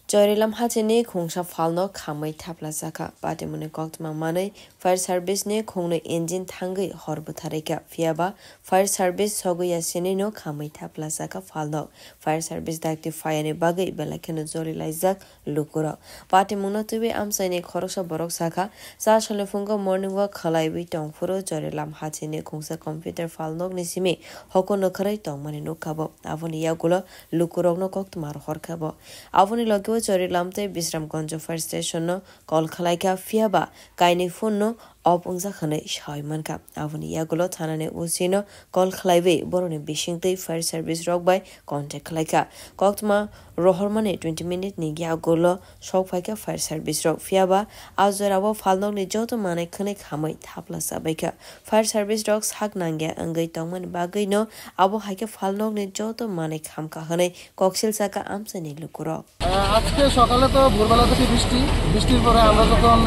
Joyrilam Hatini Kongsha Falno Kamai Tapla Zaka Batimune Goktma Mane Fire Service ne Kongno Engine Tangi Horbutareka Fiaba Fire Service Soguya Sinino Kamai Tapla Zaka Falno Fire Service Dactive Fire ne Bagay Belakano Zorilizak Lukura Batimuna Tubi Amsane Korosha Borok Saka Sashalefunga Morning Walk Kalaiwi Tongfuro Joyrilam Hatini Kongsa Computer Falnog Nisimi Hokono Kare Tongmani no Kabo Avoni Yagula Lukurogno Goktmar Horkabo Avoni Logo Joyrilamte Bisramganj Fire Station Kol Khalaika Fiaba Kaini Funno Opungza Khane Shaimanka Avoni Yagulo Tanane Usino Kol Khalaive Borone Bishingte Fire Service Rock by Contact Khalaika Koktma Rohormane 20-minute Nigiagolo Shokfaika Fire Service Rock Fiaba Azorabo Falnog ni Joto Mane Khane Khamai Thapla Sabaika Fire Service Rocks Hak Nangia Angai Tongman Bagay no Abo Haika Falnog ni Joto Mane Khamka Hane Koksil Saka Amsani Lukuro আজকে সকালে তো ভোরবেলা থেকে বৃষ্টির পরে আমরা যখন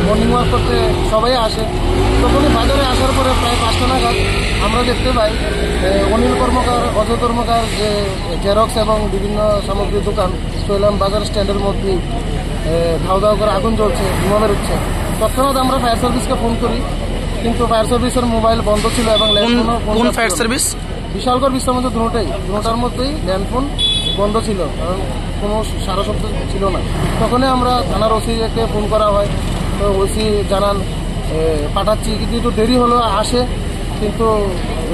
morning walk করতে সবাই আসে তখনই বাজারে আসার পরে প্রায় 5টা নাগাদ আমরা দেখতে পাই অনিল কর্মকার অজয় কর্মকার যে জেরক্স এবং বিভিন্ন সামগ্রীর দোকান চৈলাম বাজার স্ট্যান্ডের মধ্যে ধাও ধাও করে আগুন জ্বলছে ধোঁয়া বেরোচ্ছে তৎক্ষণাৎ আমরা ফায়ার সার্ভিসকে ফোন করি কিন্তু ফায়ার সার্ভিসের মোবাইল বন্ধ ছিল এবং কোন ফায়ার সার্ভিস বিশালগড় বিশ্রামন্ত দুটোটার মধ্যেই ল্যান্ডফোন বন্ধ ছিল কারণ কোনো সারা শব্দ ছিল না তখনই আমরা থানার ওসিকে ফোন করা হয় তো ওসি জানান পাঠাচ্ছি কিন্তু একটু দেরি হলো আসে কিন্তু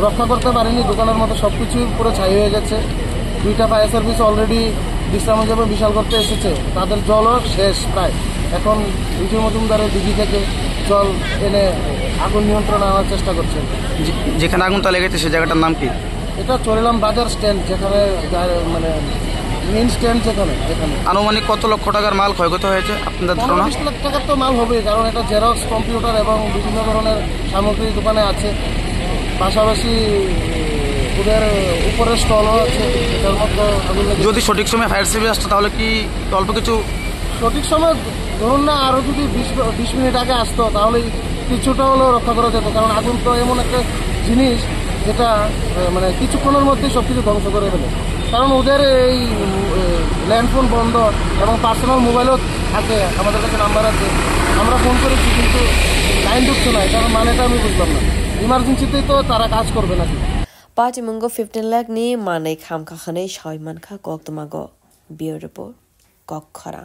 রক্ষা করতে পারেনি দোকানের মতো সব কিছুই পুরো ছাই হয়ে গেছে 2টা ফায়ার সার্ভিস অলরেডি বিশ্রামগঞ্জ এবং বিশালগড়তে এসেছে তাদের জলও শেষ প্রায় এখন বিজয় মজুমদারের দিঘি থেকে জল এনে আগুন নিয়ন্ত্রণে আনার চেষ্টা করছে যেখানে আগুনটা লেগেছে সেই জায়গাটার নাম কি এটা চরিলাম বাজার স্ট্যান্ড যেখানে মানে মেইন স্ট্যান্ড যেখানে আনুমানিক কত লক্ষ টাকার মাল ক্ষয়ক্ষতি হয়েছে আপনাদের ধারণা 20 লাখ টাকার তো মাল হবে কারণ এটা জেরক্স কম্পিউটার এবং বিভিন্ন ধরনের সামগ্রী দোকানে আছে পাশাপাশি ওদের উপরের স্টলও আছে এটার মধ্যে যদি সঠিক সময় ফায়ার সার্ভিস আসতো তাহলে কি অল্প কিছু সঠিক সময় ধরুন না আরও যদি 20 মিনিট আগে আসতো তাহলে কিছুটা হলেও রক্ষা করা যেত কারণ আগুন তো এমন একটা জিনিস যেটা মানে কিছুক্ষণের মধ্যেই সব কিছু ধ্বংস করে ফেলে কারণ ওদের এই ল্যান্ডফোন বন্ধ এবং পার্সোনাল মোবাইলও আছে আমাদের কাছে নাম্বার আছে আমরা ফোন করেছি কিন্তু লাইন ঢুকছে না কারণ মানেটা আমি বুঝলাম না ইমার্জেন্সিতেই তো তারা কাজ করবে নাকি Patimungo 15 lakh ni Mane Khamka Khane Shaimanka Koktamago Beautiful Kokkhara